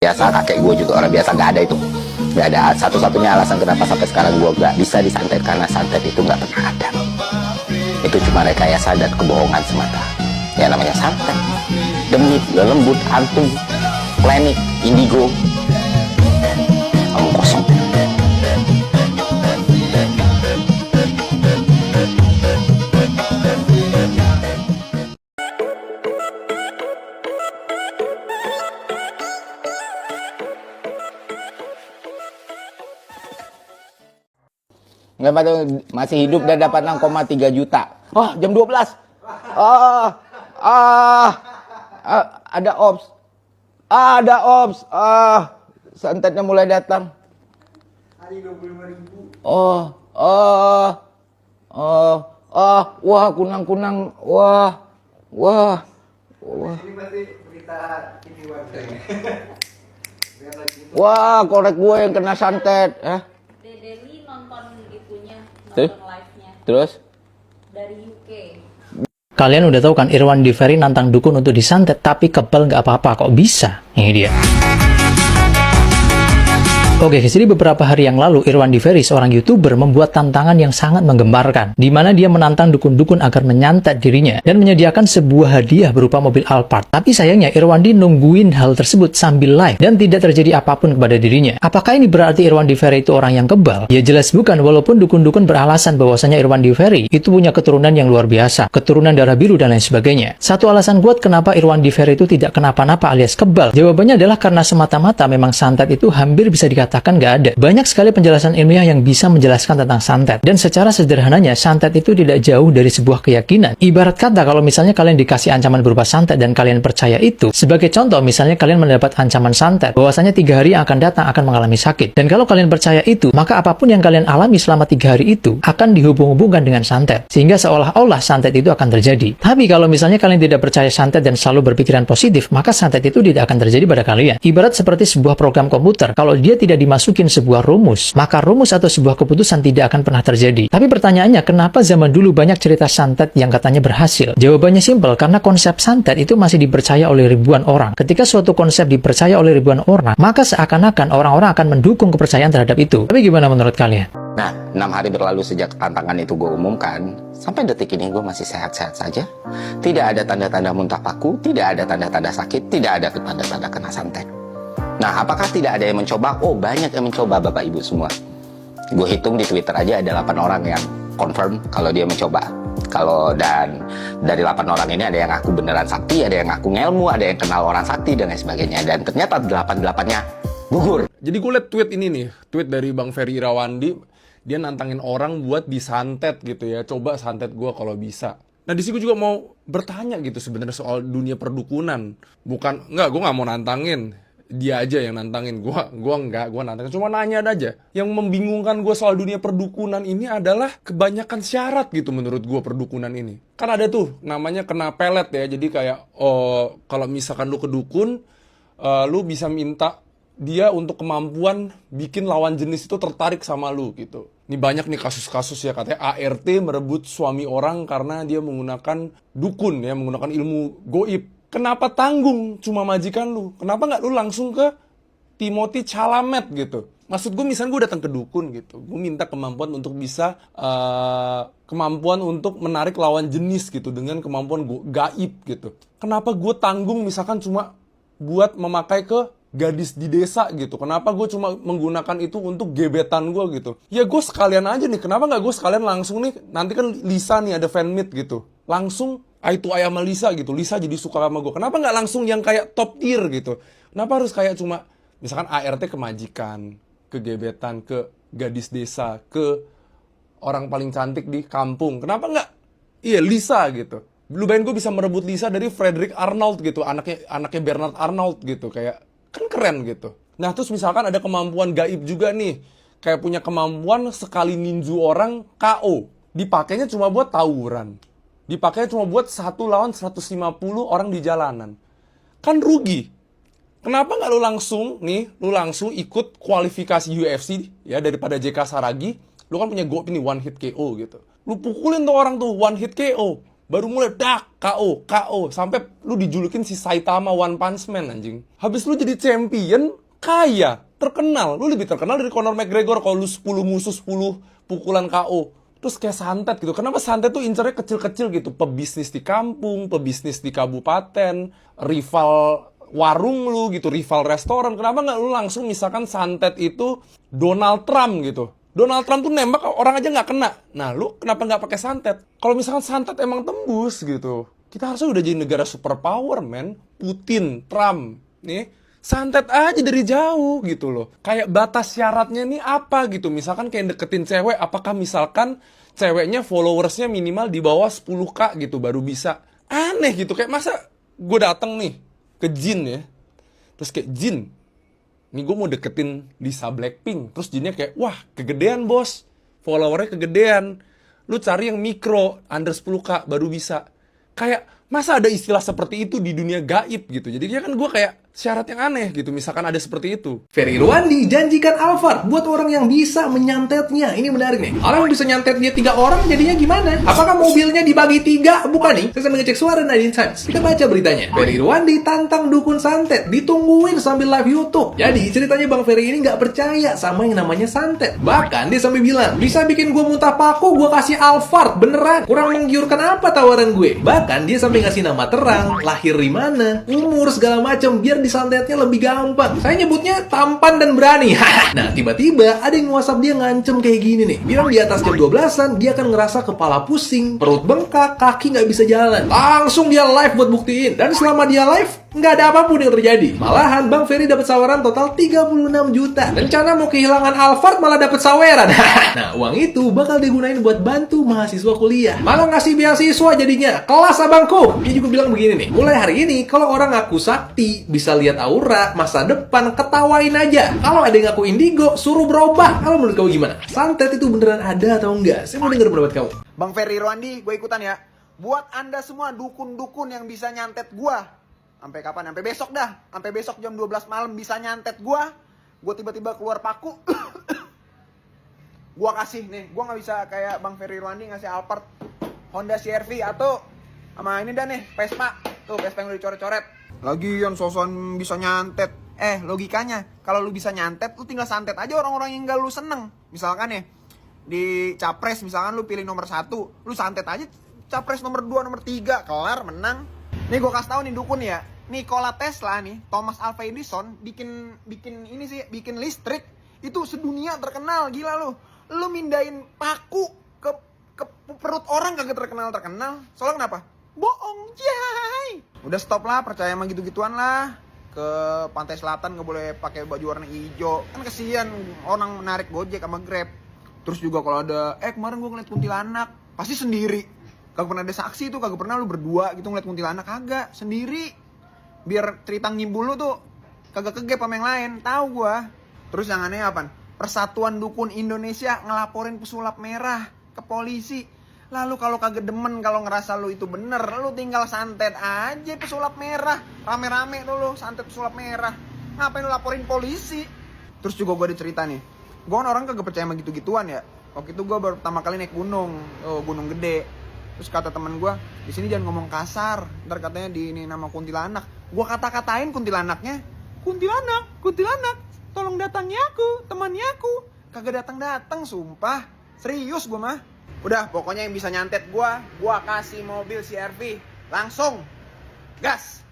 biasa, kakek gue juga orang biasa, nggak ada itu. Nggak ada. Satu-satunya alasan kenapa sampai sekarang gue nggak bisa disantet, karena santet itu nggak pernah ada. Itu cuma rekayasa dan kebohongan semata. Ya namanya santet, demit, lembut, hantu, klinik, indigo, omong kosong. Nggak, masih hidup dan dapat 6,3 juta. Oh, jam 12. Ada ops. Ada ops. Santetnya mulai datang. Hari 25.000. Wah, kunang-kunang. Wah. Ini pasti berita TV warga ya. Wah, korek gue yang kena santet. Deli nonton itunya, Terus? nonton live-nya Terus? dari UK. Kalian udah tahu kan Irwandi Ferry nantang dukun untuk disantet tapi kebal nggak apa-apa, kok bisa? Ini dia. Oke, jadi beberapa hari yang lalu Irwandi Ferry, seorang YouTuber, membuat tantangan yang sangat menggembarkan, di mana dia menantang dukun-dukun agar menyantet dirinya dan menyediakan sebuah hadiah berupa mobil Alphard. Tapi sayangnya Irwandi nungguin hal tersebut sambil live dan tidak terjadi apapun kepada dirinya. Apakah ini berarti Irwandi Ferry itu orang yang kebal? Ya jelas bukan, walaupun dukun-dukun beralasan bahwasanya Irwandi Ferry itu punya keturunan yang luar biasa, keturunan darah biru dan lain sebagainya. Satu alasan kuat kenapa Irwandi Ferry itu tidak kenapa-napa alias kebal, jawabannya adalah karena semata-mata memang santet itu hampir bisa dikatakan nggak ada. Banyak sekali penjelasan ilmiah yang bisa menjelaskan tentang santet. Dan secara sederhananya, santet itu tidak jauh dari sebuah keyakinan. Ibarat kata, kalau misalnya kalian dikasih ancaman berupa santet dan kalian percaya itu, sebagai contoh, misalnya kalian mendapat ancaman santet, bahwasanya 3 hari yang akan datang akan mengalami sakit. Dan kalau kalian percaya itu, maka apapun yang kalian alami selama 3 hari itu, akan dihubung-hubungkan dengan santet. Sehingga seolah-olah santet itu akan terjadi. Tapi kalau misalnya kalian tidak percaya santet dan selalu berpikiran positif, maka santet itu tidak akan terjadi pada kalian. Ibarat seperti sebuah program komputer, kalau dia tidak dimasukin sebuah rumus, maka rumus atau sebuah keputusan tidak akan pernah terjadi. Tapi pertanyaannya, kenapa zaman dulu banyak cerita santet yang katanya berhasil? Jawabannya simpel, karena konsep santet itu masih dipercaya oleh ribuan orang. Ketika suatu konsep dipercaya oleh ribuan orang, maka seakan-akan orang-orang akan mendukung kepercayaan terhadap itu. Tapi gimana menurut kalian? Nah, 6 hari berlalu sejak tantangan itu gue umumkan, sampai detik ini gue masih sehat-sehat saja. Tidak ada tanda-tanda muntah paku, tidak ada tanda-tanda sakit, tidak ada tanda-tanda kena santet. Nah, apakah tidak ada yang mencoba? Oh, banyak yang mencoba, Bapak Ibu semua. Gue hitung di Twitter aja ada 8 orang yang confirm kalau dia mencoba. Dan dari 8 orang ini ada yang ngaku beneran sakti, ada yang ngaku ngelmu, ada yang kenal orang sakti, dan lain sebagainya. Dan ternyata 8-8-nya gugur. Jadi gue liat tweet ini nih, tweet dari Bang Ferry Irawan. Dia nantangin orang buat disantet gitu ya. Coba santet gue kalau bisa. Nah di sini gue juga mau bertanya gitu sebenarnya soal dunia perdukunan. Gue nggak mau nantangin. Dia aja yang nantangin, gue nantangin, cuma nanya aja. Yang membingungkan gue soal dunia perdukunan ini adalah kebanyakan syarat gitu menurut gue perdukunan ini. Kan ada tuh namanya kena pelet ya, jadi kayak kalau misalkan lu ke dukun, lu bisa minta dia untuk kemampuan bikin lawan jenis itu tertarik sama lu gitu. Ini banyak nih kasus-kasus ya, katanya ART merebut suami orang karena dia menggunakan dukun ya, menggunakan ilmu goib. Kenapa tanggung cuma majikan lu? Kenapa nggak lu langsung ke Timothy Chalamet gitu? Maksud gue misalnya gue datang ke dukun gitu, gue minta kemampuan untuk bisa kemampuan untuk menarik lawan jenis gitu dengan kemampuan gaib gitu. Kenapa gue tanggung misalkan cuma buat memakai ke gadis di desa gitu? Kenapa gue cuma menggunakan itu untuk gebetan gue gitu? Ya gue sekalian aja nih, kenapa nggak gue sekalian langsung nih, nanti kan Lisa nih ada fan meet gitu, langsung eye to eye sama Lisa gitu, Lisa jadi suka sama gue. Kenapa nggak langsung yang kayak top tier gitu? Kenapa harus kayak cuma misalkan ART ke majikan, ke gebetan, ke gadis desa, ke orang paling cantik di kampung? Kenapa nggak Lisa gitu? Lu bayangin gue bisa merebut Lisa dari Frederick Arnold gitu, anaknya Bernard Arnold gitu, kayak kan keren gitu. Nah terus misalkan ada kemampuan gaib juga nih, kayak punya kemampuan sekali ninju orang KO, dipakainya cuma buat tawuran, dipakainya cuma buat 1 lawan 150 orang di jalanan. Kan rugi. Kenapa nggak lu langsung ikut kualifikasi UFC ya, daripada JK Saragi, lu kan punya GOAT ini one hit KO gitu. Lu pukulin tuh orang tuh one hit KO. Baru mulai dak, KO, sampai lu dijulukin si Saitama One Punch Man anjing. Habis lu jadi champion, kaya, terkenal. Lu lebih terkenal dari Conor McGregor kalau lu 10 musuh 10 pukulan KO. Terus kayak santet gitu. Kenapa santet tuh incernya kecil-kecil gitu? Pebisnis di kampung, pebisnis di kabupaten, rival warung lu gitu, rival restoran. Kenapa nggak lu langsung misalkan santet itu Donald Trump gitu? Donald Trump tuh nembak orang aja nggak kena. Nah, lu kenapa nggak pakai santet? Kalau misalkan santet emang tembus gitu, kita harusnya udah jadi negara superpower, men. Putin, Trump, nih santet aja dari jauh gitu loh. Kayak batas syaratnya nih apa gitu. Misalkan kayak deketin cewek, apakah misalkan ceweknya followersnya minimal di bawah 10k gitu baru bisa. Aneh gitu, kayak masa gue dateng nih ke Jin ya, terus kayak Jin, nih gue mau deketin Lisa Blackpink. Terus Jinnya kayak, wah kegedean bos, followernya kegedean. Lu cari yang mikro, under 10k baru bisa. Kayak, masa ada istilah seperti itu di dunia gaib gitu. Jadi kan gue kayak syarat yang aneh gitu, misalkan ada seperti itu. Ferry Irwandi janjikan Alphard buat orang yang bisa menyantetnya. Ini menarik nih. Orang yang bisa nyantetnya 3 orang jadinya gimana? Apakah mobilnya dibagi 3? Bukan nih. Saya sambil ngecek suara 19 Times. Kita baca beritanya. Ferry Irwandi tantang dukun santet. Ditungguin sambil live YouTube. Jadi ceritanya Bang Ferry ini nggak percaya sama yang namanya santet. Bahkan dia sampai bilang, bisa bikin gue muntah paku, gue kasih Alphard. Beneran. Kurang menggiurkan apa tawaran gue? Bahkan dia sampai ngasih nama terang, lahir di mana, umur segala macam biar disantetnya lebih gampang. Saya nyebutnya tampan dan berani. Nah, tiba-tiba ada yang WhatsApp dia ngancem kayak gini nih. Bilang di atas jam 12-an dia akan ngerasa kepala pusing, perut bengkak, kaki nggak bisa jalan. Langsung dia live buat buktiin. Dan selama dia live, nggak ada apapun yang terjadi. Malahan Bang Ferry dapat saweran total 36 juta. Rencana mau kehilangan Alphard malah dapat saweran. Nah, uang itu bakal digunain buat bantu mahasiswa kuliah. Malah ngasih beasiswa jadinya. Kelas abangku. Dia juga bilang begini nih. Mulai hari ini kalau orang ngaku sakti, bisa lihat aura, masa depan, ketawain aja. Kalau ada yang ngaku indigo, suruh berubah. Kalau menurut kamu gimana? Santet itu beneran ada atau enggak? Saya mau denger pendapat kamu. Bang Ferry Irwandi, gue ikutan ya. Buat anda semua dukun-dukun yang bisa nyantet gua. Sampai kapan? Sampai besok dah. Sampai besok jam 12 malam bisa nyantet gua. Gua tiba-tiba keluar paku. Gua kasih nih. Gua nggak bisa kayak Bang Ferry Irwandi ngasih Alphard, Honda CR-V atau sama ini dah nih, Vespa. Tuh, Vespa yang udah dicoret-coret. Lagian sosokan bisa nyantet. Logikanya, kalau lu bisa nyantet, lu tinggal santet aja orang-orang yang gak lu seneng. Misalkan nih, di capres misalkan lu pilih nomor 1, lu santet aja capres nomor 2, nomor 3, kelar, menang. Nih gue kasih tahu nih dukun ya. Nikola Tesla nih, Thomas Alva Edison bikin listrik itu sedunia terkenal, gila lu. Lu mindahin paku ke perut orang kagak terkenal. Soalnya kenapa? Bohong, jay. Udah stop lah, percaya sama gitu-gituan lah. Ke pantai selatan gak boleh pakai baju warna hijau. Kan kesian orang narik Gojek sama Grab. Terus juga kalau ada kemarin gue ngeliat kuntilanak, pasti sendiri. Kagak pernah ada saksi tuh, kagak pernah lu berdua gitu ngeliat kuntilanak, kagak, sendiri. Biar cerita ngimbul lu tuh kagak kegep sama yang lain, tahu gua. Terus yang aneh apa? Persatuan Dukun Indonesia ngelaporin pesulap merah ke polisi. Lalu kalau kagak demen, kalau ngerasa lu itu bener, lu tinggal santet aja pesulap merah. Rame-rame tuh lu santet pesulap merah. Ngapain lu laporin polisi? Terus juga gua ada cerita nih. Gua kan orang kagak percaya sama gitu-gituan ya. Waktu itu gua baru pertama kali naik gunung, gunung gede. Terus kata teman gue, di sini jangan ngomong kasar, ntar katanya di ini nama kuntilanak. Gue kata-katain kuntilanaknya, kuntilanak, tolong datangi aku, temannya aku. Kagak datang, sumpah, serius gue mah. Udah, pokoknya yang bisa nyantet gue kasih mobil CR-V, langsung, gas.